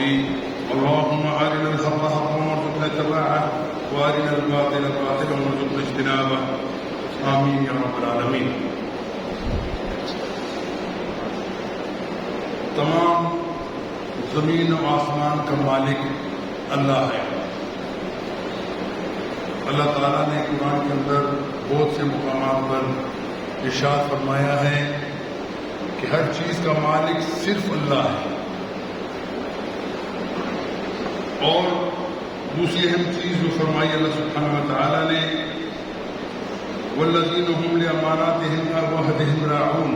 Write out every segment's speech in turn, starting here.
ربي اللهم أرنا الحق حقا وارزقنا اتباعه وأرنا الباطل باطلا وارزقنا اجتنابه آمين يا رب العالمين. تمام زمین و آسمان کا مالک اللہ ہے. اللہ تعالیٰ نے قرآن کے اندر بہت سے مقامات پر ارشاد فرمایا ہے کہ ہر چیز کا مالک صرف اللہ ہے. اور دوسری اہم چیز جو فرمائی اللہ سبحانہ و تعالیٰ نے والذین هم لأماناتهم وعهدهم راعون،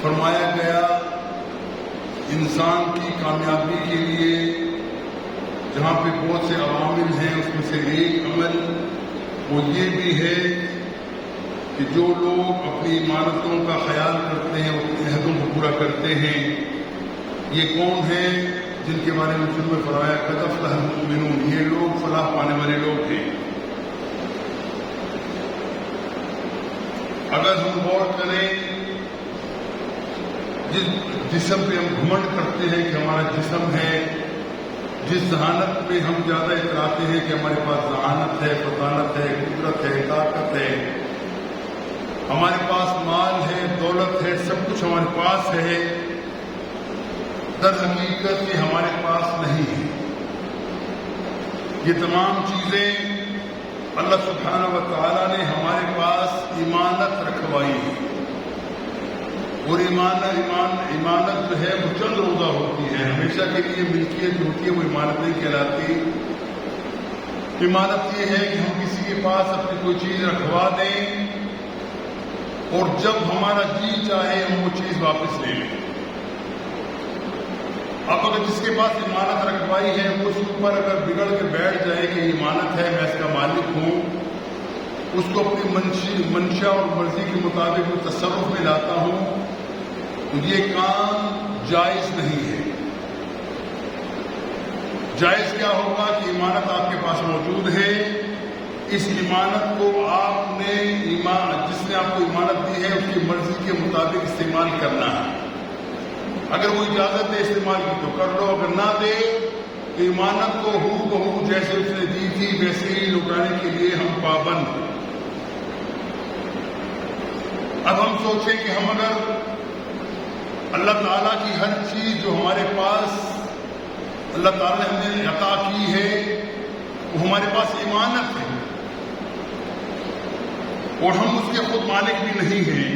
فرمایا گیا انسان کی کامیابی کے لیے جہاں پہ بہت سے عوامل ہیں اس میں سے ایک عمل وہ یہ بھی ہے کہ جو لوگ اپنی امانتوں کا خیال کرتے ہیں اپنے عہدوں کو پورا کرتے ہیں یہ کون ہیں جن کے بارے میں فلم میں فرمایا قد افلح المؤمنون، یہ لوگ فلاح پانے والے لوگ ہیں. اگر ہم غور کریں جس جسم پہ ہم گھمنڈ کرتے ہیں کہ ہمارا جسم ہے، جس ذہانت پہ ہم زیادہ اتراتے ہیں کہ ہمارے پاس ذہانت ہے، فطانت ہے، قدرت ہے، طاقت ہے، ہمارے پاس مال ہے، دولت ہے، سب کچھ ہمارے پاس ہے، در حقیقت یہ ہمارے پاس نہیں ہے. یہ تمام چیزیں اللہ سبحانہ و تعالیٰ نے ہمارے پاس امانت رکھوائی ہے. اور امانت جو ہے وہ چند روزہ ہوتی ہے، ہمیشہ کے لیے ملکیت جو ہوتی ہے وہ امانت نہیں کہلاتی. امانت یہ ہے کہ ہم کسی کے پاس اپنی کوئی چیز رکھوا دیں اور جب ہمارا جی چاہے ہم وہ چیز واپس لے لیں. اب اگر جس کے پاس امانت رکھوائی ہے وہ اس اوپر اگر بگڑ کے بیٹھ جائے کہ یہ امانت ہے میں اس کا مالک ہوں، اس کو اپنی منشا اور مرضی کے مطابق تصرف میں لاتا ہوں تو یہ کام جائز نہیں ہے. جائز کیا ہوگا کہ امانت آپ کے پاس موجود ہے، اس امانت کو آپ نے جس نے آپ کو امانت دی ہے اس کی مرضی کے مطابق استعمال کرنا ہے. اگر وہ اجازت دے استعمال کی تو کر لو، اگر نہ دے تو امانت کو ہو بہو جیسے اس نے دی تھی ویسے ہی لوٹانے کے لیے ہم پابند. اب ہم سوچیں کہ ہم اگر اللہ تعالیٰ کی ہر چیز جو ہمارے پاس اللہ تعالیٰ نے ہمیں عطا کی ہے وہ ہمارے پاس امانت ہے اور ہم اس کے خود مالک بھی نہیں ہیں،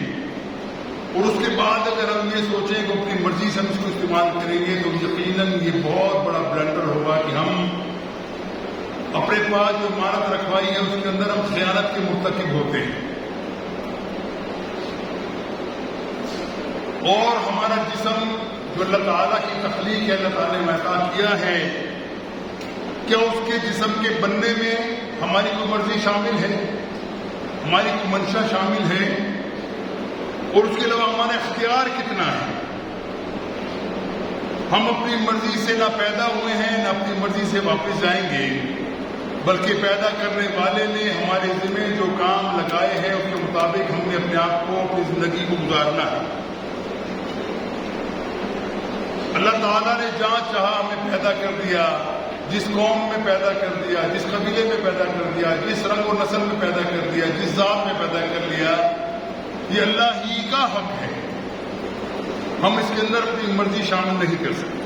اور اس کے بعد اگر ہم یہ سوچیں کہ اپنی مرضی سے ہم اس کو استعمال کریں گے تو یقیناً یہ بہت بڑا بلنڈر ہوگا کہ ہم اپنے پاس جو امانت رکھوائی ہے اس کے اندر ہم خیانت کے مرتکب ہوتے ہیں. اور ہمارا جسم جو اللہ تعالیٰ کی تخلیق ہے، اللہ تعالیٰ نے عطا کیا ہے، کیا اس کے جسم کے بننے میں ہماری کوئی مرضی شامل ہے، ہماری کوئی منشا شامل ہے؟ اور اس کے علاوہ ہمارا اختیار کتنا ہے؟ ہم اپنی مرضی سے نہ پیدا ہوئے ہیں نہ اپنی مرضی سے واپس جائیں گے، بلکہ پیدا کرنے والے نے ہمارے ذمہ جو کام لگائے ہیں اس کے مطابق ہم نے اپنے آپ کو اپنی زندگی کو گزارنا ہے. اللہ تعالیٰ نے جہاں چاہا ہمیں پیدا کر دیا، جس قوم میں پیدا کر دیا، جس قبیلے میں پیدا کر دیا، جس رنگ و نسل میں پیدا کر دیا، جس ذات میں پیدا کر لیا، یہ اللہ ہی کا حق ہے. ہم اس کے اندر اپنی مرضی شامل نہیں کر سکتے.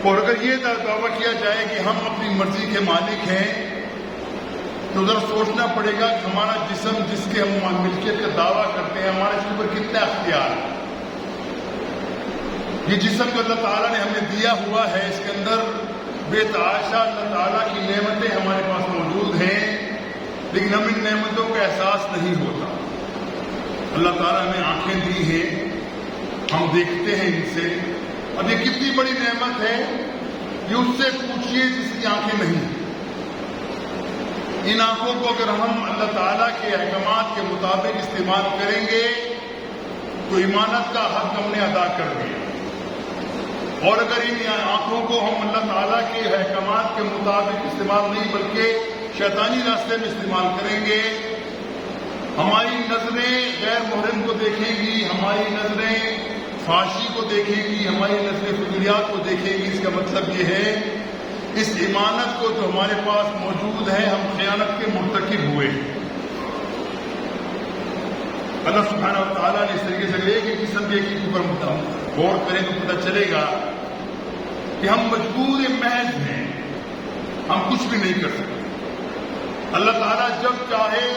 اور اگر یہ دعویٰ کیا جائے کہ ہم اپنی مرضی کے مالک ہیں تو ذرا سوچنا پڑے گا کہ ہمارا جسم جس کے ہم ملکیت کا دعویٰ کرتے ہیں ہمارے اس کے اوپر کتنا اختیار ہے. یہ جسم جو اللہ تعالیٰ نے ہمیں دیا ہوا ہے اس کے اندر بے تحاشا اللہ تعالیٰ کی نعمتیں ہمارے پاس موجود ہیں، لیکن ہم ان نعمتوں کا احساس نہیں ہوتا. اللہ تعالیٰ ہمیں آنکھیں دی ہیں، ہم دیکھتے ہیں ان سے. اب یہ کتنی بڑی نعمت ہے یہ اس سے پوچھئے جس کی آنکھیں نہیں. ان آنکھوں کو اگر ہم اللہ تعالیٰ کے احکامات کے مطابق استعمال کریں گے تو امانت کا حق ہم نے ادا کر دیا. اور اگر ان آنکھوں کو ہم اللہ تعالیٰ کے احکامات کے مطابق استعمال نہیں بلکہ شیطانی راستے میں استعمال کریں گے، ہماری نظریں غیر محرم کو دیکھیں گی، ہماری نظریں فحاشی کو دیکھے گی، ہماری نسل فضولیات کو دیکھے گی، اس کا مطلب یہ ہے اس امانت کو جو ہمارے پاس موجود ہے ہم خیانت کے مرتکب ہوئے ہیں۔ اللہ سبحانہ و تعالیٰ نے اس طریقے سے لے کے قسم کے اوپر غور کریں تو پتہ چلے گا کہ ہم مجبور محض ہیں، ہم کچھ بھی نہیں کر سکتے۔ اللہ تعالیٰ جب چاہے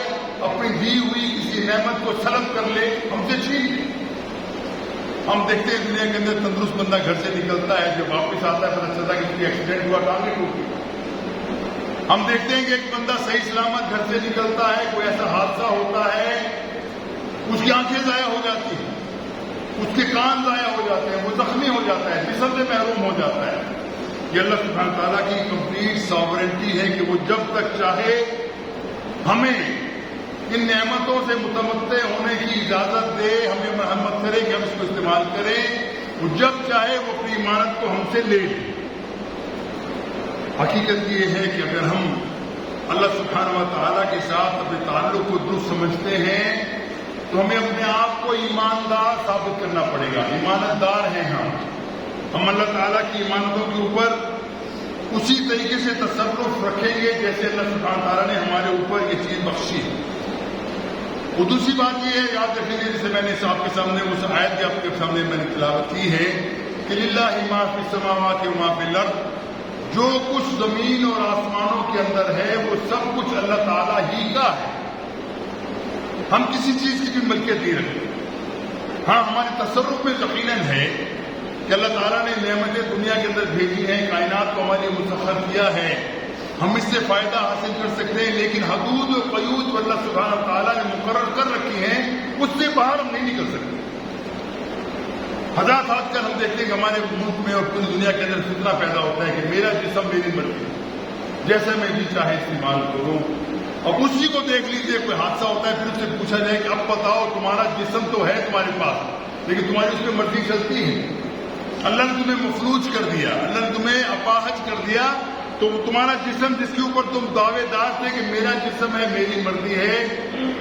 اپنی دی ہوئی کسی نعمت کو سلب کر لے، ہم سے چھین لے۔ ہم دیکھتے ہیں دنیا کے اندر تندرست بندہ گھر سے نکلتا ہے، جب واپس آتا ہے پتہ چلتا ہے کہ اس کی ایکسیڈنٹ ہوا، ٹانگیں ٹوٹ گئی۔ ہم دیکھتے ہیں کہ ایک بندہ صحیح سلامت گھر سے نکلتا ہے، کوئی ایسا حادثہ ہوتا ہے، اس کی آنکھیں ضائع ہو جاتی ہیں، اس کے کان ضائع ہو جاتے ہیں، وہ زخمی ہو جاتا ہے، جسم سے محروم ہو جاتا ہے۔ یہ اللہ سبحانہ تعالیٰ کی کمپلیٹ ساورنٹی ہے کہ وہ جب تک چاہے ہمیں ان نعمتوں سے متمتع ہونے کی اجازت دے، ہمیں مرحمت کرے کہ ہم اس کو استعمال کریں، وہ جب چاہے وہ اپنی امانت کو ہم سے لے لے۔ حقیقت یہ ہے کہ اگر ہم اللہ سبحانہ و تعالیٰ کے ساتھ اپنے تعلق کو درست سمجھتے ہیں تو ہمیں اپنے آپ کو ایماندار ثابت کرنا پڑے گا۔ ایمانت دار ہیں ہم اللہ تعالیٰ کی ایمانتوں کے اوپر اسی طریقے سے تصرف رکھیں گے جیسے اللہ سبحانہ تعالیٰ نے ہمارے اوپر یہ چیز بخشی ہے۔ اور دوسری بات یہ ہے، یاد رکھیں گے، جسے میں نے آپ کے سامنے اس آیت کے آپ کے سامنے میں نے تلاوت کی ہے کہ للہ ما فی السماوات و ما فی الارض، جو کچھ زمین اور آسمانوں کے اندر ہے وہ سب کچھ اللہ تعالیٰ ہی کا ہے۔ ہم کسی چیز کی بھی ملکیت نہیں رکھتے۔ ہاں، ہمارے تصرف میں یقیناً ہے کہ اللہ تعالیٰ نے نعمتیں دنیا کے اندر بھیجی ہیں، کائنات کو ہمارے لیے مسخر کیا ہے، ہم اس سے فائدہ حاصل کر سکتے ہیں، لیکن حدود و قیود جو اللہ سبحانہ تعالیٰ نے مقرر کر رکھی ہیں اس سے باہر ہم نہیں نکل سکتے۔ حضرات آج کل ہم دیکھتے ہیں کہ ہمارے ملک میں اور پوری دنیا کے اندر فتنہ پیدا ہوتا ہے کہ میرا جسم میری مرضی، جیسے میں جی چاہے استعمال کروں۔ اب اسی کو دیکھ لیجیے، کوئی حادثہ ہوتا ہے پھر اس سے پوچھا جائے کہ اب بتاؤ تمہارا جسم تو ہے تمہارے پاس لیکن تمہاری اس پہ مرضی چلتی ہے، اللہ نے تمہیں مفلوج کر دیا، اللہ نے تمہیں اپاہج کر دیا، تو تمہارا جسم جس کے اوپر تم دعوے دار تھے کہ میرا جسم ہے میری مرضی ہے،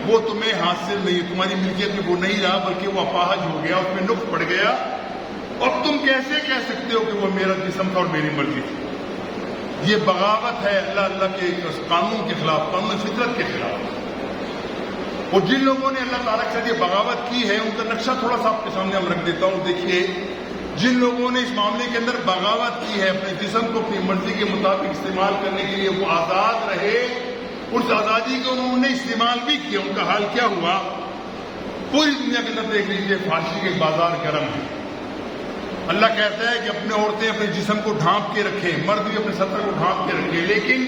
وہ تمہیں حاصل نہیں، تمہاری ملکیت میں وہ نہیں رہا بلکہ وہ اپاہج ہو گیا، اس میں نقص پڑ گیا۔ اب تم کیسے کہہ سکتے ہو کہ وہ میرا جسم تھا اور میری مرضی تھی؟ یہ بغاوت ہے اللہ کے قانون کے خلاف، قانون فطرت کے خلاف۔ اور جن لوگوں نے اللہ تعالیٰ کے ساتھ یہ بغاوت کی ہے ان کا نقشہ تھوڑا سا آپ کے سامنے ہم رکھ دیتا ہوں۔ دیکھیے، جن لوگوں نے اس معاملے کے اندر بغاوت کی ہے، اپنے جسم کو اپنی مرضی کے مطابق استعمال کرنے کے لیے وہ آزاد رہے، اس آزادی کو انہوں نے استعمال بھی کیا، ان کا حال کیا ہوا؟ پوری دنیا کے اندر دیکھ لیجیے، فحاشی کے بازار گرم ہے۔ اللہ کہتا ہے کہ اپنے عورتیں اپنے جسم کو ڈھانپ کے رکھیں، مرد بھی اپنے سطر کو ڈھانپ کے رکھیں، لیکن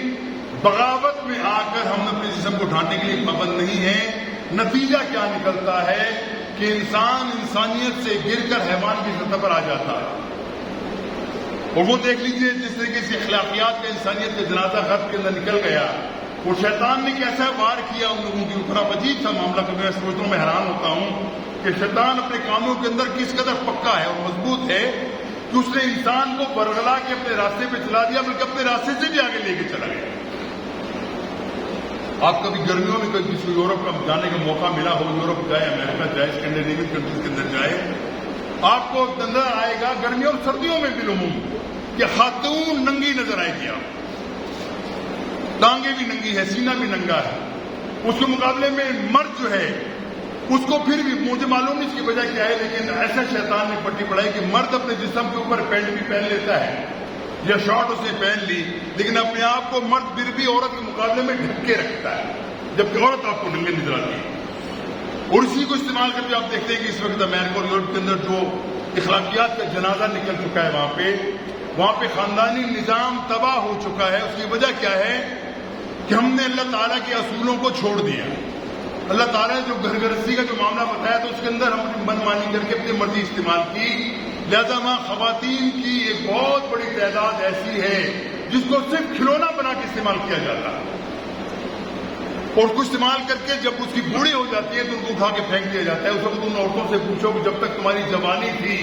بغاوت میں آ کر ہم اپنے جسم کو ڈھانپنے کے لیے پابند نہیں ہیں۔ نتیجہ کیا نکلتا ہے کہ انسان انسانیت سے گر کر حیوان کی سطح پر آ جاتا ہے۔ اور وہ دیکھ لیجئے جس طریقے سے اخلاقیات کا انسانیت کا جنازہ غرب کے اندر نکل گیا، اور شیطان نے کیسا وار کیا ان لوگوں کے اوپر۔ اب عجیب سا معاملہ کبھی میں سوچتا ہوں، میں حیران ہوتا ہوں کہ شیطان اپنے کاموں کے اندر کس قدر پکا ہے اور مضبوط ہے کہ اس نے انسان کو برگلا کے اپنے راستے پہ چلا دیا، بلکہ اپنے راستے سے بھی آگے لے کے چلا گیا۔ آپ کبھی گرمیوں میں کبھی کسی یورپ کا جانے کا موقع ملا ہو، یورپ جائے، امریکہ جائے، اسکینڈینیوین کنٹریز کے اندر جائے، آپ کو نظر آئے گا گرمیوں اور سردیوں میں بالعموم کہ خاتون ننگی نظر آئے گی، آپ ٹانگیں بھی ننگی ہے، سینہ بھی ننگا ہے۔ اس کے مقابلے میں مرد جو ہے اس کو پھر بھی، مجھے معلوم نہیں اس کی وجہ کیا ہے، لیکن ایسا شیطان نے پٹی پڑھائی کہ مرد اپنے جسم کے اوپر پینٹ بھی پہن لیتا ہے یا شارٹ اس نے پہن لی، لیکن اپنے آپ کو مرد پھر بھی عورت کے مقابلے میں ڈھک کے رکھتا ہے، جبکہ عورت آپ کو ننگے نظر آتی ہے۔ اور اسی کو استعمال کر کے آپ دیکھتے ہیں کہ اس وقت امریکہ اور یورپ کے اندر جو اخلاقیات کا جنازہ نکل چکا ہے، وہاں پہ خاندانی نظام تباہ ہو چکا ہے۔ اس کی وجہ کیا ہے کہ ہم نے اللہ تعالیٰ کے اصولوں کو چھوڑ دیا۔ اللہ تعالیٰ نے جو گھر گرستی کا جو معاملہ بتایا تو اس کے اندر ہم اپنی من مانی کر کے اپنی مرضی استعمال کی، لہذا وہاں خواتین کی ایک بہت بڑی تعداد ایسی ہے جس کو صرف کھلونا بنا کے استعمال کیا جاتا ہے، اور اس کو استعمال کر کے جب اس کی بوڑھی ہو جاتی ہے تو ان کو اٹھا کے پھینک دیا جاتا ہے۔ اس وقت ان عورتوں سے پوچھو کہ جب تک تمہاری جوانی تھی،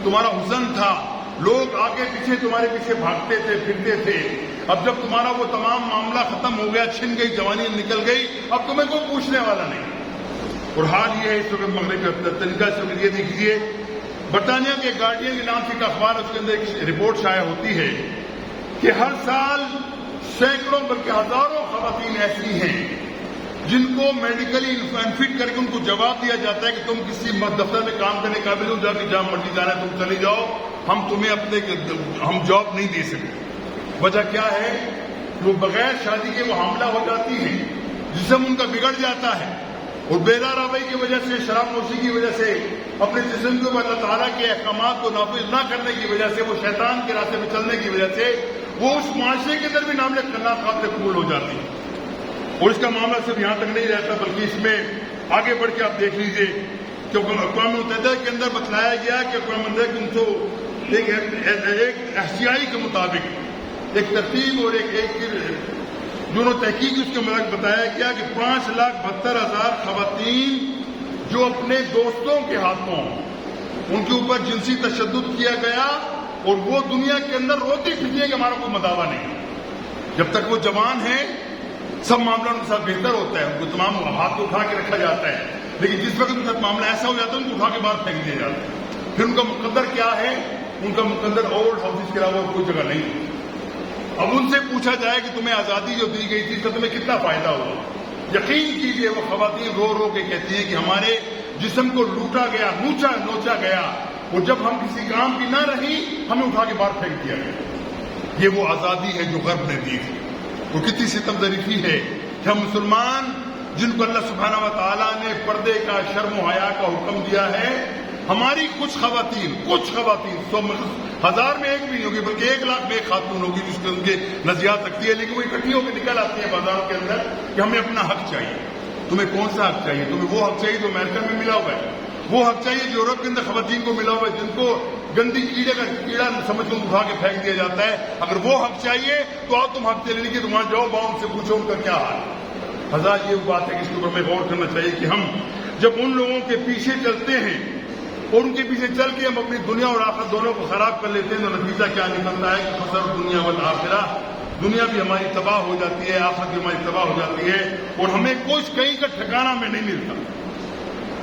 تمہارا حسن تھا، لوگ آگے پیچھے تمہارے پیچھے بھاگتے تھے، پھرتے تھے، اب جب تمہارا وہ تمام معاملہ ختم ہو گیا، چھن گئی، جوانی نکل گئی، اب تمہیں کوئی پوچھنے والا نہیں۔ اور حال یہ ہے اس وقت مغرب کا طریقہ، اس وقت یہ دیکھیے برطانیہ کے گارڈین کے نام سے ایک اخبار، اس کے اندر ایک رپورٹ شائع ہوتی ہے کہ ہر سال سینکڑوں بلکہ ہزاروں خواتین ایسی ہیں جن کو میڈیکلی انفٹ کر کے ان کو جواب دیا جاتا ہے کہ تم کسی دفتر میں کام کرنے قابل ہو، جا کے جہاں مرضی جانا ہے تم چلی جاؤ، ہم تمہیں ہم جاب نہیں دے سکتے۔ وجہ کیا ہے؟ وہ بغیر شادی کے وہ حاملہ ہو جاتی ہیں، جسم ان کا بگڑ جاتا ہے، اور بیدار روی کی وجہ سے، شراب نوشی کی وجہ سے، اپنے جسم کے اوپر اللہ تعالیٰ کے احکامات کو نافذ نہ کرنے کی وجہ سے، وہ شیطان کے راستے میں چلنے کی وجہ سے وہ اس معاشرے کے اندر بھی نامزد کرنا قابل قبول ہو جاتی ہے۔ اور اس کا معاملہ صرف یہاں تک نہیں رہتا، بلکہ اس میں آگے بڑھ کے آپ دیکھ لیجئے کہ اقوام متحدہ کے اندر بتلایا گیا کہ اقوام متحدہ ایک احصائی کے مطابق ایک ترتیب اور ایک جو تحقیق اس کے مطابق بتایا گیا کہ 5,72,000 خواتین جو اپنے دوستوں کے ہاتھوں ان کے اوپر جنسی تشدد کیا گیا، اور وہ دنیا کے اندر روتی پھرتی ہے کہ ہمارا کوئی مداوع نہیں۔ جب تک وہ جوان ہیں سب معاملہ ان کے ساتھ بہتر ہوتا ہے، ان کو تمام ہاتھ کو اٹھا کے رکھا جاتا ہے، لیکن جس وقت ان کے ساتھ معاملہ ایسا ہو جاتا ہے ان کو اٹھا کے باہر پھینک دیا جاتا ہے۔ پھر ان کا مقدر کیا ہے؟ ان کا مقدر اولڈ ہاؤسز کے علاوہ کوئی جگہ نہیں ہے۔ اب ان سے پوچھا جائے کہ تمہیں آزادی جو دی گئی تھی تو تمہیں کتنا فائدہ ہوا؟ یقین کیجئے وہ خواتین رو رو کے کہتی ہیں کہ ہمارے جسم کو لوٹا گیا، نوچا گیا، اور جب ہم کسی کام کی نہ رہی ہمیں اٹھا کے باہر پھینک دیا گیا۔ یہ وہ آزادی ہے جو غرب نے دی تھی۔ وہ کتنی ستم ظریفی ہے کہ ہم مسلمان جن کو اللہ سبحانہ و تعالیٰ نے پردے کا، شرم و حیا کا حکم دیا ہے، ہماری کچھ خواتین 100,000 میں ایک بھی نہیں ہوگی بلکہ 1,00,000 میں ایک خاتون ہوگی جس کے ان کے نظریات رکھتی ہے، لیکن وہ اکٹھی ہو کے نکل آتی ہے بازاروں کے اندر کہ ہمیں اپنا حق چاہیے۔ تمہیں کون سا حق چاہیے؟ تمہیں وہ حق چاہیے جو امریکہ میں ملا ہوا ہے، وہ حق چاہیے جو یورپ کے اندر خواتین کو ملا ہوا ہے، جن کو گندی کیڑا سمجھ کر اٹھا کے پھینک دیا جاتا ہے۔ اگر وہ حق چاہیے تو آؤ تم حق چلنے کی، تم وہاں جاؤ، باؤں سے پوچھو ان کا کیا حال ہے۔ حضرات یہ بات ہے کہ اس کے اوپر ہمیں غور کرنا چاہیے کہ ہم جب ان لوگوں کے پیچھے چلتے ہیں اور ان کے پیچھے چل کے ہم اپنی دنیا اور آخرت دونوں کو خراب کر لیتے ہیں تو نتیجہ کیا نکلتا ہے کہ خسر دنیا والآخرہ، دنیا بھی ہماری تباہ ہو جاتی ہے، آخرت بھی ہماری تباہ ہو جاتی ہے، اور ہمیں کچھ کہیں کا ٹھکانہ میں نہیں ملتا۔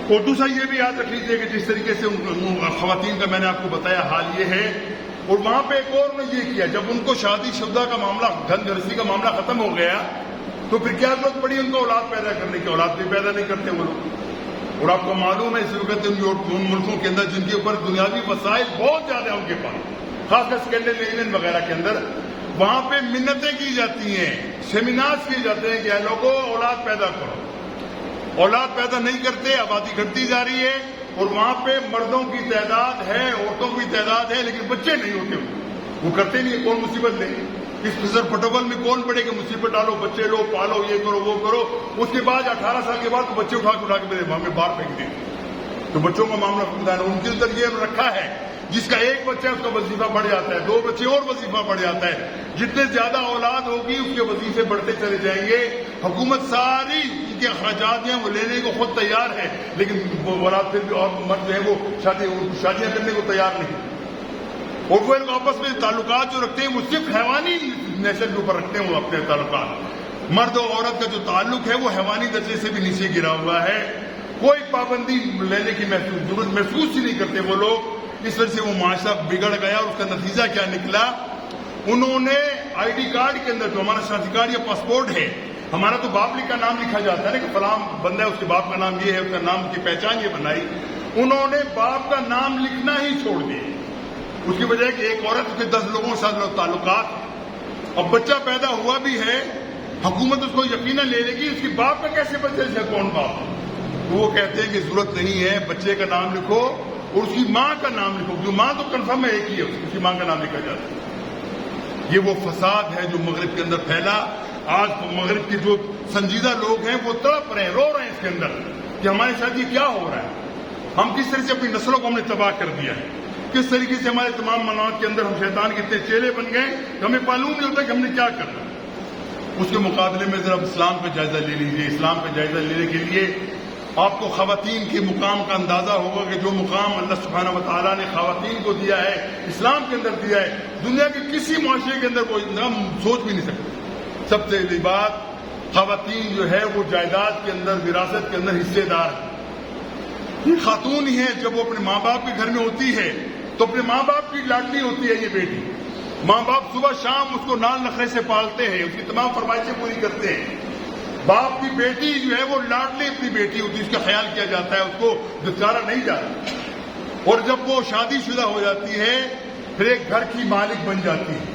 اور دوسرا یہ بھی یاد رکھ لیجیے کہ جس طریقے سے خواتین کا میں نے آپ کو بتایا حال یہ ہے، اور وہاں پہ ایک اور نے یہ کیا، جب ان کو شادی شدہ کا معاملہ، گھر گرستی کا معاملہ ختم ہو گیا تو پھر کیا ضرورت پڑی ان کو اولاد پیدا کرنے کی؟ اولاد بھی پیدا نہیں کرتے وہ لوگ۔ اور آپ کو معلوم ہے اس وقت ان ملکوں کے اندر جن کے اوپر دنیاوی وسائل بہت زیادہ ہیں ان کے پاس، خاص کر اسکینڈینیوین وغیرہ کے اندر، وہاں پہ منتیں کی جاتی ہیں، سیمینارز کیے جاتے ہیں کہ اے لوگوں اولاد پیدا کرو۔ اولاد پیدا نہیں کرتے، آبادی گھٹتی جا رہی ہے، اور وہاں پہ مردوں کی تعداد ہے، عورتوں کی تعداد ہے، لیکن بچے نہیں ہوتے، وہ کرتے نہیں۔ کون مصیبت لے؟ اس فضر پٹول میں کون پڑے کہ مصیبت ڈالو، بچے لو، پالو، یہ کرو وہ کرو، اس کے بعد 18 سال کے بعد بچے اٹھا کے ہمیں باہر پھینک دیں۔ تو بچوں کا معاملہ ان کے اندر یہ رکھا ہے، جس کا ایک بچہ اس کا وظیفہ بڑھ جاتا ہے، 2 بچے اور وظیفہ بڑھ جاتا ہے، جتنے زیادہ اولاد ہوگی اس کے وظیفے بڑھتے چلے جائیں گے۔ حکومت ساری ان کے اخراجات ہیں وہ لینے کو خود تیار ہے، لیکن وہ اولاد پھر بھی اور مرد جو ہے وہ شادیاں کرنے کو تیار نہیں، اور وہ آپس میں تعلقات جو رکھتے ہیں وہ صرف حیوانی نیچر کے اوپر رکھتے ہیں۔ وہ اپنے تعلقات، مرد اور عورت کا جو تعلق ہے وہ حیوانی درجے سے بھی نیچے گرا ہوا ہے، کوئی پابندی لینے کی ضرورت محسوس ہی نہیں کرتے وہ لوگ۔ اس وجہ سے وہ معاشرہ بگڑ گیا، اور اس کا نتیجہ کیا نکلا؟ انہوں نے آئی ڈی کارڈ کے اندر جو ہمارا شناختی کارڈ یا پاسپورٹ ہے، ہمارا تو باپ کا نام لکھا جاتا ہے نا کہ فلاں بندہ ہے، اس کے باپ کا نام یہ ہے، اس کا نام کی پہچان یہ بنائی، انہوں نے باپ کا نام لکھنا ہی چھوڑ دیا۔ اس کی وجہ ہے کہ ایک عورت کے 10 لوگوں کے ساتھ تعلقات، اب بچہ پیدا ہوا بھی ہے، حکومت اس کو یقیناً لے لے گی، اس کی باپ کا کیسے بچے سے کون باپ؟ تو وہ کہتے ہیں کہ ضرورت نہیں ہے، بچے کا نام لکھو اور اس کی ماں کا نام لکھو، جو ماں تو کنفرم ہے ایک ہی ہے، اس کی ماں کا نام لکھا جاتا ہے۔ یہ وہ فساد ہے جو مغرب کے اندر پھیلا۔ آج مغرب کے جو سنجیدہ لوگ ہیں وہ تڑپ رہے ہیں، رو رہے ہیں اس کے اندر کہ ہمارے ساتھ یہ کیا ہو رہا ہے، ہم کس طرح سے اپنی نسلوں کو ہم نے تباہ کر دیا ہے، کس طریقے سے ہمارے تمام مناعات کے اندر ہم شیطان کے اتنے چیلے بن گئے کہ ہمیں معلوم نہیں ہوتا کہ ہم نے کیا کرنا۔ اس کے مقابلے میں ذرا اسلام کا جائزہ لے لیجیے۔ اسلام کا جائزہ لینے کے لیے آپ کو خواتین کے مقام کا اندازہ ہوگا کہ جو مقام اللہ سبحانہ و تعالیٰ نے خواتین کو دیا ہے، اسلام کے اندر دیا ہے، دنیا کے کسی معاشرے کے اندر وہ ہم سوچ بھی نہیں سکتے۔ سب سے بڑی بات، خواتین جو ہے وہ جائیداد کے اندر، وراثت کے اندر حصے دار ہے۔ یہ خاتون ہی ہے جب وہ اپنے ماں باپ کے گھر میں ہوتی ہے تو اپنے ماں باپ کی لاڈلی ہوتی ہے یہ بیٹی. ماں باپ صبح شام اس کو نال نخرے سے پالتے ہیں, اس کی تمام فرمائشیں پوری کرتے ہیں. باپ کی بیٹی جو ہے وہ لاڈلی اپنی بیٹی ہوتی ہے, اس کا خیال کیا جاتا ہے, اس کو دھتکارا نہیں جاتا. اور جب وہ شادی شدہ ہو جاتی ہے پھر ایک گھر کی مالک بن جاتی ہے,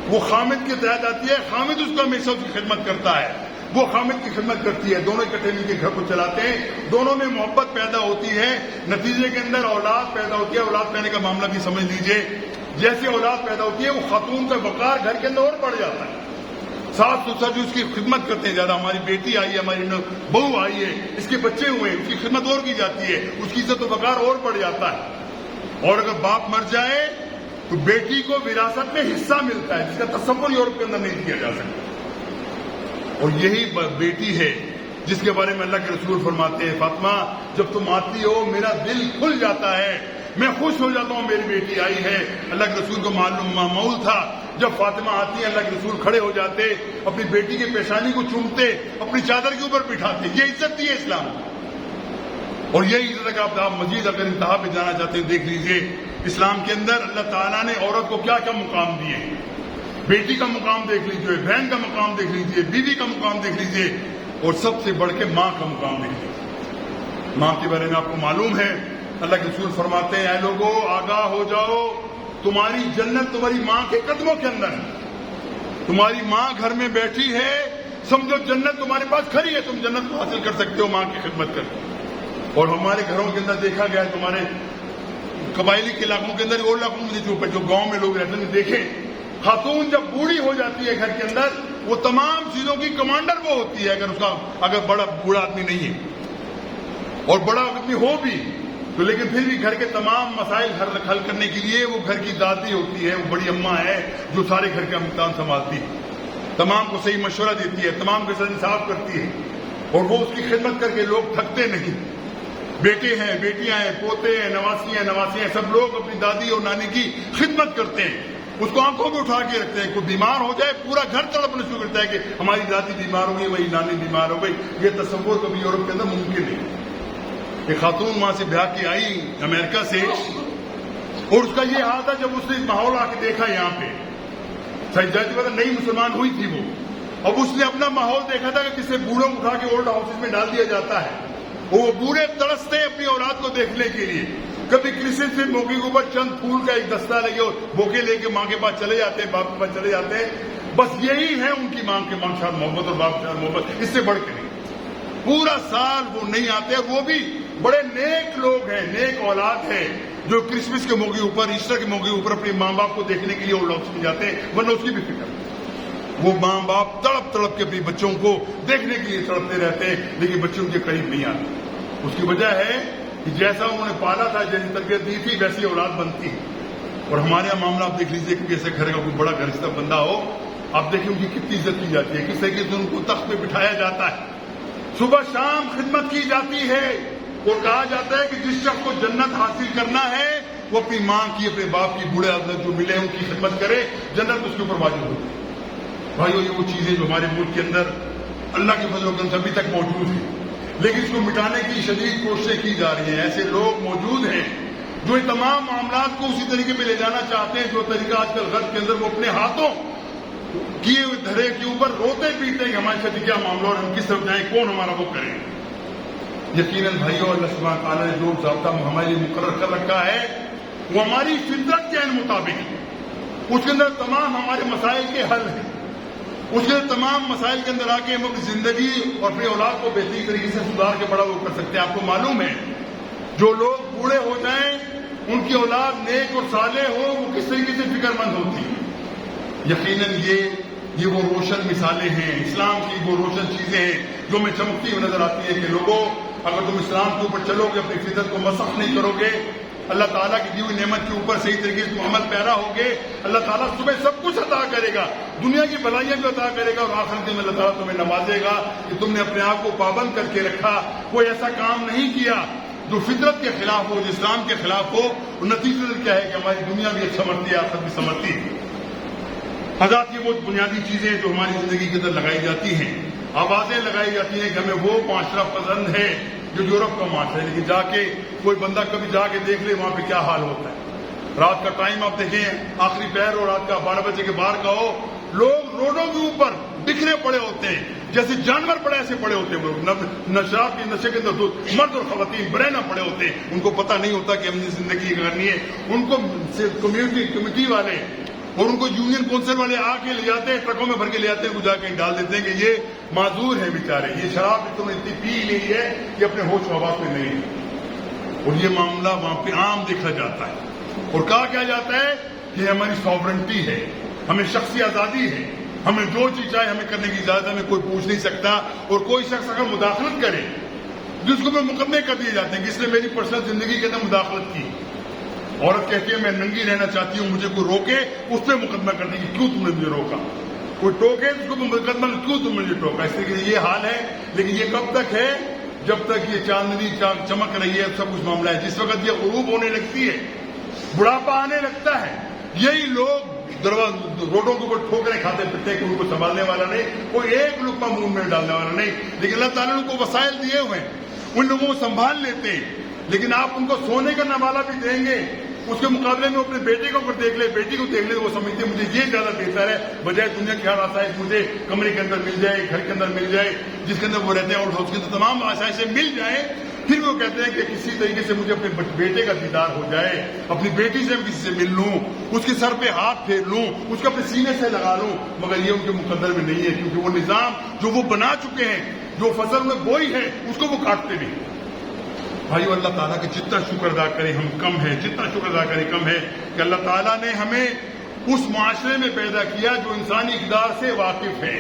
وہ خامد کے تحت آتی ہے. خامد اس کا ہمیشہ اس کی خدمت کرتا ہے, وہ خامد کی خدمت کرتی ہے, دونوں اکٹھے مل کے گھر کو چلاتے ہیں. دونوں میں محبت پیدا ہوتی ہے, نتیجے کے اندر اولاد پیدا ہوتی ہے. اولاد پیدا کا معاملہ بھی سمجھ لیجئے, جیسے اولاد پیدا ہوتی ہے وہ خاتون کا وقار گھر کے اندر اور بڑھ جاتا ہے. ساس سسر جو اس کی خدمت کرتے ہیں, زیادہ ہماری بیٹی آئی ہے, ہماری بہو آئی ہے, اس کے بچے ہوئے, اس کی خدمت اور کی جاتی ہے, اس کی عزت و وقار اور بڑھ جاتا ہے. اور اگر باپ مر جائے تو بیٹی کو وراثت میں حصہ ملتا ہے, جس کا تصور یورپ کے اندر نہیں کیا جا سکتا. اور یہی بیٹی ہے جس کے بارے میں اللہ کے رسول فرماتے ہیں, فاطمہ جب تم آتی ہو میرا دل کھل جاتا ہے, میں خوش ہو جاتا ہوں میری بیٹی آئی ہے. اللہ کے رسول کو معمول تھا جب فاطمہ آتی ہے اللہ کے رسول کھڑے ہو جاتے, اپنی بیٹی کی پیشانی کو چومتے, اپنی چادر کے اوپر بٹھاتے. یہ عزت دی ہے اسلام. اور یہی عزت ہے کہ آپ مزید اگر انتہا پہ جانا چاہتے ہیں دیکھ لیجئے اسلام کے اندر اللہ تعالیٰ نے عورت کو کیا کیا مقام دیے. بیٹی کا مقام دیکھ لیجئے, بہن کا مقام دیکھ لیجئے, بیوی کا مقام دیکھ لیجئے, اور سب سے بڑھ کے ماں کا مقام دیکھ لیجئے. ماں کے بارے میں آپ کو معلوم ہے اللہ کے رسول فرماتے ہیں, اے لوگوں آگاہ ہو جاؤ, تمہاری جنت تمہاری ماں کے قدموں کے اندر ہے. تمہاری ماں گھر میں بیٹھی ہے, سمجھو جنت تمہارے پاس کھڑی ہے, تم جنت کو حاصل کر سکتے ہو ماں کی خدمت کر کے. اور ہمارے گھروں کے اندر دیکھا گیا ہے, تمہارے قبائلی کے علاقوں کے اندر, اور علاقوں میں جو گاؤں میں لوگ رہتے ہیں دیکھیں, خاتون جب بوڑھی ہو جاتی ہے گھر کے اندر وہ تمام چیزوں کی کمانڈر وہ ہوتی ہے. اگر بڑا بوڑھا آدمی نہیں ہے اور بڑا آدمی ہو بھی تو لیکن پھر بھی گھر کے تمام مسائل حل کرنے کے لیے وہ گھر کی دادی ہوتی ہے, وہ بڑی اماں ہے جو سارے گھر کا امتحان سنبھالتی ہے, تمام کو صحیح مشورہ دیتی ہے, تمام کے ساتھ انصاف کرتی ہے, اور وہ اس کی خدمت کر کے لوگ تھکتے نہیں. بیٹے ہیں, بیٹیاں ہیں, پوتے ہیں, نواسیاں, سب لوگ اپنی دادی اور نانی کی خدمت کرتے ہیں, اس کو آنکھوں میں اٹھا کے رکھتے ہیں. کوئی بیمار ہو جائے پورا گھر تڑپنا شروع کرتا ہے کہ ہماری دادی بیمار ہو گئی, وہی نانی بیمار ہو گئی. یہ تصور کبھی یورپ کے اندر ممکن نہیں. ایک خاتون وہاں سے بیاہ کی آئی امریکہ سے, اور اس کا یہ حال تھا جب اس نے ماحول آ کے دیکھا یہاں پہ, نئی مسلمان ہوئی تھی وہ, اب اس نے اپنا ماحول دیکھا تھا کہ کسی بوڑھوں کو اٹھا کے اولڈ ہاؤسز میں ڈال دیا جاتا ہے. وہ بوڑھے ترستے اپنی اولاد کو دیکھنے کے لیے, کبھی کرسمس کے موقع کے اوپر چند پھول کا ایک دستہ لگے اور بوکے لے کے ماں کے پاس چلے جاتے ہیں, باپ کے پاس چلے جاتے ہیں. بس یہی ہے ان کی ماں کے ساتھ محبت اور باپ کے ساتھ محبت, اس سے بڑھ کے نہیں. پورا سال وہ نہیں آتے, وہ بھی بڑے نیک لوگ ہیں, نیک اولاد ہے جو کرسمس کے موقع اوپر, ایسٹر کے موقع اوپر اپنے ماں باپ کو دیکھنے کے لیے اولڈ ہاؤس میں جاتے ہیں, ورنہ اس کی بھی فکر. وہ ماں باپ تڑپ تڑپ کے اپنے بچوں کو دیکھنے کے لیے تڑپتے رہتے ہیں, لیکن بچے ان کے قریب نہیں آتے. اس کی وجہ ہے کہ جیسا انہوں نے پالا تھا, جیسی تربیت دی تھی, ویسی اولاد بنتی. اور ہمارے یہاں معاملہ آپ دیکھ لیجیے کہ ایسے گھر کا کوئی بڑا گھرستہ بندہ ہو, آپ دیکھیں ان کی کتنی عزت کی جاتی ہے, کس طریقے سے ان کو تخت پہ بٹھایا جاتا ہے, صبح شام خدمت کی جاتی ہے. اور کہا جاتا ہے کہ جس شخص کو جنت حاصل کرنا ہے وہ اپنی ماں کی, اپنے باپ کی, بوڑھے حضرت جو ملے ان کی خدمت کرے, جنت اس کے اوپر واجب ہوتی ہے. بھائیو یہ وہ چیزیں جو ہمارے ملک کے اندر اللہ کے فضل و کرم سے ابھی تک موجود ہیں, لیکن اس کو مٹانے کی شدید کوششیں کی جا رہی ہیں. ایسے لوگ موجود ہیں جو ان تمام معاملات کو اسی طریقے پہ لے جانا چاہتے ہیں جو طریقہ آج کل غرب کے اندر, وہ اپنے ہاتھوں کیے ہوئے دھرے کے اوپر روتے پیتے ہیں کہ ہمارے ساتھ کیا معاملہ اور ہم کس طرف جائیں, کون ہمارا وہ کرے. یقیناً بھائیو اللہ سبحانہ تعالیٰ نے جو ضابطہ ہمارے لیے مقرر کر رکھا ہے وہ ہماری فطرت کے عین مطابق ہے. اس کے اندر تمام ہمارے مسائل کے حل ہیں, اس کے تمام مسائل کے اندر آ کے ہم اپنی زندگی اور اپنی اولاد کو بہترین طریقے سے سدھار کے بڑا وہ کر سکتے ہیں. آپ کو معلوم ہے جو لوگ بوڑھے ہو جائیں ان کی اولاد نیک اور صالح ہو, وہ کس طریقے سے فکر مند ہوتی ہے. یقیناً یہ وہ روشن مثالیں ہیں, اسلام کی وہ روشن چیزیں ہیں جو ہمیں چمکتی ہوئی نظر آتی ہیں کہ لوگوں اگر تم اسلام کے اوپر چلو گے, اپنی فطرت کو مسخ نہیں کرو گے, اللہ تعالیٰ کی دی ہوئی نعمت کے اوپر صحیح طریقے سے عمل پیرا ہوگے, اللہ تعالیٰ صبح سب کچھ عطا کرے گا, دنیا کی بھلائیاں بھی عطا کرے گا, اور آخرت میں اللہ تعالیٰ تمہیں نوازے گا کہ تم نے اپنے آپ کو پابند کر کے رکھا, کوئی ایسا کام نہیں کیا جو فطرت کے خلاف ہو, جو اسلام کے خلاف ہو. اور نتیجہ کیا ہے کہ ہماری دنیا بھی سنورتی ہے, آخرت بھی سنورتی ہے. حضرات یہ وہ بنیادی چیزیں جو ہماری زندگی کے اندر لگائی جاتی ہیں, آوازیں لگائی جاتی ہیں کہ ہمیں وہ معاشرہ پسند ہے جو یورپ کا معاشرہ ہے، لیکن جا کے کوئی بندہ کبھی جا کے دیکھ لے وہاں پہ کیا حال ہوتا ہے۔ رات کا ٹائم آپ دیکھیں، آخری پہر ہو، رات کا 12 بجے کے باہر کا ہو، لوگ روڈوں کے اوپر بکھرے پڑے ہوتے ہیں، جیسے جانور پڑے ایسے پڑے ہوتے ہیں لوگ، نشاب کے نشے کے اندر مرد اور خواتین برینا پڑے ہوتے ہیں۔ ان کو پتہ نہیں ہوتا کہ ہم نے زندگی کرنی ہے۔ ان کو کمیٹی والے اور ان کو یونین کونسل والے آ کے لے جاتے ہیں، ٹرکوں میں بھر کے لے جاتے ہیں، ان کو جا کے ڈال دیتے ہیں کہ یہ معذور ہے بیچارے، یہ شراب تم نے اتنی پی لی ہے کہ اپنے ہوش و حواس میں نہیں ہے۔ اور یہ معاملہ وہاں پہ عام دیکھا جاتا ہے، اور کہا کیا جاتا ہے کہ ہماری ساورنٹی ہے، ہمیں شخصی آزادی ہے، ہمیں جو چیز چاہے ہمیں کرنے کی اجازت ہمیں کوئی پوچھ نہیں سکتا، اور کوئی شخص اگر مداخلت کرے جس کو میں مقدمے کر دیے جاتے ہیں کہ اس نے میری پرسنل زندگی کے اندر مداخلت کی۔ عورت کہتی ہے میں ننگی رہنا چاہتی ہوں، مجھے کوئی روکے اس پہ مقدمہ کرنے کی، کیوں تم نے مجھے روکا؟ کوئی ٹوکے اس کو مقدمہ، کیوں تم نے مجھے ٹوکا؟ اس لیے یہ حال ہے، لیکن یہ کب تک ہے؟ جب تک یہ چاندنی چمک رہی ہے، سب کچھ معاملہ ہے۔ جس وقت یہ غروب ہونے لگتی ہے، بڑھاپا آنے لگتا ہے، یہی لوگ روڈوں کے اوپر ٹھوکریں کھاتے پھرتے کہ ان کو سنبھالنے والا نہیں، کوئی ایک لقمہ منہ میں ڈالنے والا نہیں، لیکن اللہ تعالیٰ نے ان کو وسائل دیے ہوئے ہیں، ان لوگوں کو سنبھال لیتے ہیں۔ لیکن آپ ان کو سونے کا نوالہ بھی دیں گے، اس کے مقابلے میں اپنے بیٹے کو دیکھ لے، بیٹی کو دیکھ لے، وہ سمجھتے ہیں مجھے یہ زیادہ بہتر ہے، بجائے دنیا کی ہر آسائش مجھے کمرے کے اندر مل جائے، گھر کے اندر مل جائے، جس کے اندر وہ رہتے ہیں، اور اس کے اندر تمام آسائشیں مل جائیں۔ پھر وہ کہتے ہیں کہ کسی طریقے سے مجھے اپنے بیٹے کا دیدار ہو جائے، اپنی بیٹی سے کسی سے مل لوں، اس کے سر پہ ہاتھ پھیر لوں، اس کو اپنے سینے سے لگا لوں، مگر یہ ان کے مقدر میں نہیں ہے، کیونکہ وہ نظام جو وہ بنا چکے ہیں، جو فصل میں بوئی ہے، اس کو وہ کاٹتے نہیں۔ بھائیو، اللہ تعالیٰ کا جتنا شکر ادا کریں ہم کم ہے، جتنا شکر ادا کریں کم ہے کہ اللہ تعالیٰ نے ہمیں اس معاشرے میں پیدا کیا جو انسانی اقدار سے واقف ہے،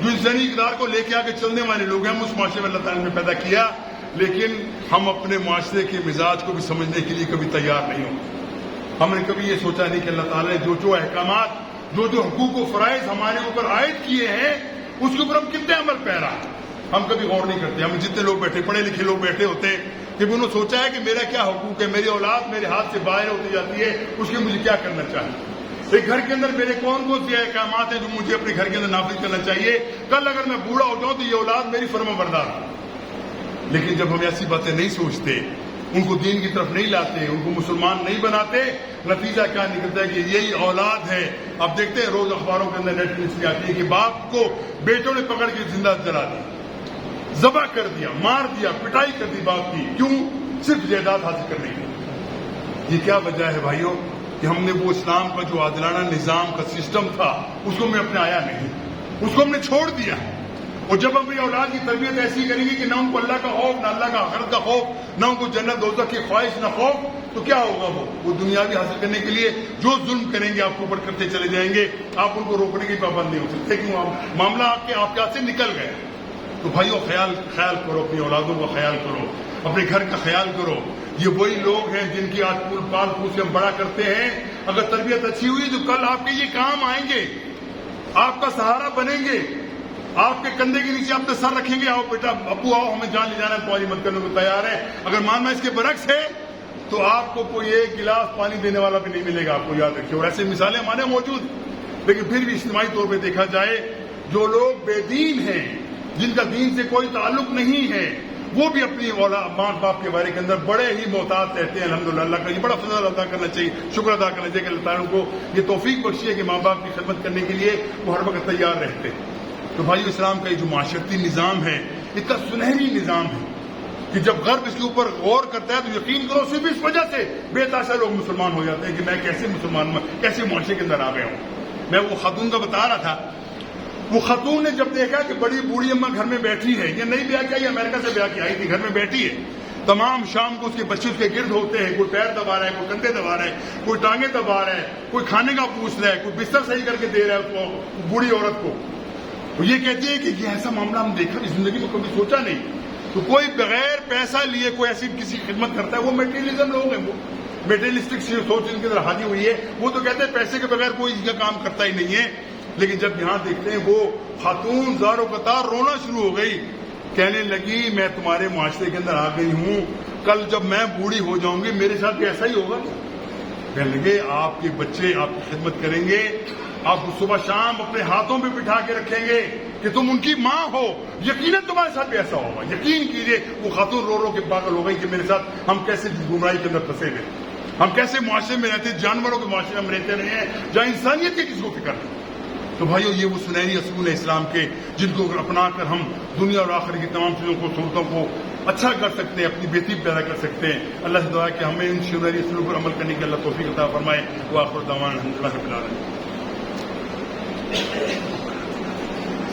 جو انسانی اقدار کو لے کے آگے چلنے والے لوگ ہیں، ہم اس معاشرے میں اللہ تعالیٰ نے پیدا کیا، لیکن ہم اپنے معاشرے کے مزاج کو بھی سمجھنے کے لیے کبھی تیار نہیں ہوتے۔ ہم نے کبھی یہ سوچا نہیں کہ اللہ تعالیٰ نے جو احکامات، جو حقوق و فرائض ہمارے اوپر عائد کیے ہیں، اس کے اوپر ہم کتنے عمل پیرا ہیں، ہم کبھی غور نہیں کرتے۔ ہم جتنے لوگ بیٹھے، پڑھے لکھے لوگ بیٹھے ہوتے ہیں کہ انہوں نے سوچا ہے کہ میرا کیا حقوق ہے، میری اولاد میرے ہاتھ سے باہر ہوتی جاتی ہے، اس کے مجھے کیا کرنا چاہیے، ایک گھر کے اندر میرے کون کون سے احکامات ہیں جو مجھے اپنے گھر کے اندر نافذ کرنا چاہیے، کل اگر میں بوڑھا ہو جاؤں تو یہ اولاد میری فرما بردار ہو۔ لیکن جب ہم ایسی باتیں نہیں سوچتے، ان کو دین کی طرف نہیں لاتے، ان کو مسلمان نہیں بناتے، نتیجہ کیا نکلتا ہے کہ یہی اولاد ہے۔ اب دیکھتے ہیں روز اخباروں کے اندر نیٹ نیوز آتی ہے کہ باپ کو بیٹوں نے پکڑ کے زندہ جلا دیا، ذبح کر دیا، مار دیا، پٹائی کر دی باپ کی، کیوں؟ صرف جائیداد حاصل کرنے کی۔ یہ کیا وجہ ہے بھائیوں کہ ہم نے وہ اسلام کا جو عادلانہ نظام کا سسٹم تھا اس کو ہم نے اپنایا نہیں، اس کو ہم نے چھوڑ دیا۔ اور جب ہم اپنی اولاد کی تربیت ایسی کریں گے کہ نہ ان کو اللہ کا خوف، نہ اللہ کا آخرت کا خوف، نہ ان کو جنت دوزخ کی خواہش، نہ خوف، تو کیا ہوگا؟ وہ دنیاوی حاصل کرنے کے لیے جو ظلم کریں گے آپ کے اوپر کرتے چلے جائیں گے، آپ ان کو روکنے کی پابند نہیں ہو سکتے کہ معاملہ آپ کے ہاتھ سے نکل گئے۔ تو بھائیو، خیال کرو، اپنی اولادوں کا خیال کرو، اپنے گھر کا خیال کرو۔ یہ وہی لوگ ہیں جن کی آج پال پوس ہم بڑا کرتے ہیں۔ اگر تربیت اچھی ہوئی تو کل آپ کے یہ کام آئیں گے، آپ کا سہارا بنیں گے، آپ کے کندھے کے نیچے اپنے سر رکھیں گے، آؤ بیٹا، ابو آؤ، ہمیں جان لے جانا ہے، تمہاری مدد کرنے کو تیار ہے۔ اگر ماننا اس کے برعکس ہے تو آپ کو کوئی ایک گلاس پانی دینے والا بھی نہیں ملے گا، آپ کو یاد رکھیے۔ اور ایسے مثالیں ہمارے موجود ہیں۔ لیکن پھر بھی اجتماعی طور پہ دیکھا جائے، جو لوگ بے دین ہیں، جن کا دین سے کوئی تعلق نہیں ہے، وہ بھی اپنی ماں باپ کے بارے کے اندر بڑے ہی محتاط رہتے ہیں۔ الحمدللہ، اللہ کا یہ بڑا فضل ادا کرنا چاہیے، شکر ادا کرنا چاہیے کہ اللہ تعالیٰ کو یہ توفیق بخشی ہے کہ ماں باپ کی خدمت کرنے کے لیے وہ ہر وقت تیار رہتے ہیں۔ تو بھائی، اسلام کا یہ جو معاشرتی نظام ہے، اس کا سنہری نظام ہے کہ جب غرب اس کے اوپر غور کرتا ہے تو یقین کرو صرف اس وجہ سے بے تحاشا لوگ مسلمان ہو جاتے ہیں کہ میں کیسے معاشرے کے اندر آ گیا ہوں۔ میں وہ خاتون کا بتا رہا تھا، وہ خاتون نے جب دیکھا کہ بڑی بوڑھی اماں گھر میں بیٹھی ہے، یہ نئی بیاہ کیا، یہ امریکہ سے بیاہ کی آئی تھی، گھر میں بیٹھی ہے، تمام شام کو اس کے بچے اس کے گرد ہوتے ہیں، کوئی پیر دبا رہا ہے، کوئی کندھے دبا رہا ہے، کوئی ٹانگیں دبا رہا ہے، کوئی کھانے کا پوچھ رہا ہے، کوئی بستر صحیح کر کے دے رہا ہے اس کو، بوڑھی عورت کو۔ وہ یہ کہتی ہے کہ یہ ایسا معاملہ ہم دیکھا اس زندگی میں کبھی سوچا نہیں۔ تو کوئی بغیر پیسہ لیے کوئی ایسی کسی خدمت کرتا ہے، وہ میٹیریلزم لوگ ہیں، وہ میٹیریلسٹک سوچ ان کے اندر حاوی ہوئی ہے۔ وہ تو کہتے ہیں پیسے کے بغیر کوئی اس کا کام کرتا ہی نہیں ہے۔ لیکن جب یہاں دیکھتے ہیں وہ خاتون زاروں قطار رونا شروع ہو گئی، کہنے لگی میں تمہارے معاشرے کے اندر آ گئی ہوں، کل جب میں بوڑھی ہو جاؤں گی میرے ساتھ بھی ایسا ہی ہوگا کیا؟ کہنے لگے آپ کے بچے آپ کی خدمت کریں گے، آپ کو صبح شام اپنے ہاتھوں پہ بٹھا کے رکھیں گے، کہ تم ان کی ماں ہو، یقیناً تمہارے ساتھ بھی ایسا ہوگا. یقین کیجیے وہ خاتون رو رو کے پاگل ہو گئی کہ میرے ساتھ ہم کیسے گمراہی کے اندر پھنسے ہوئے، ہم کیسے معاشرے میں رہتے، جانوروں کے معاشرے میں ہم رہتے رہے ہیں جہاں انسانیت کی کس کو فکر نہیں. تو بھائیو یہ وہ سنہری اصول ہے اسلام کے جن کو اپنا کر ہم دنیا اور آخرت کی تمام چیزوں کو، صورتوں کو اچھا کر سکتے ہیں، اپنی بہتری پیدا کر سکتے ہیں. اللہ سے دعا ہے کہ ہمیں ان سنہری اصولوں پر عمل کرنے کی اللہ توفیق عطا فرمائے. وآخر دعوانا الحمدللہ رب العالمین.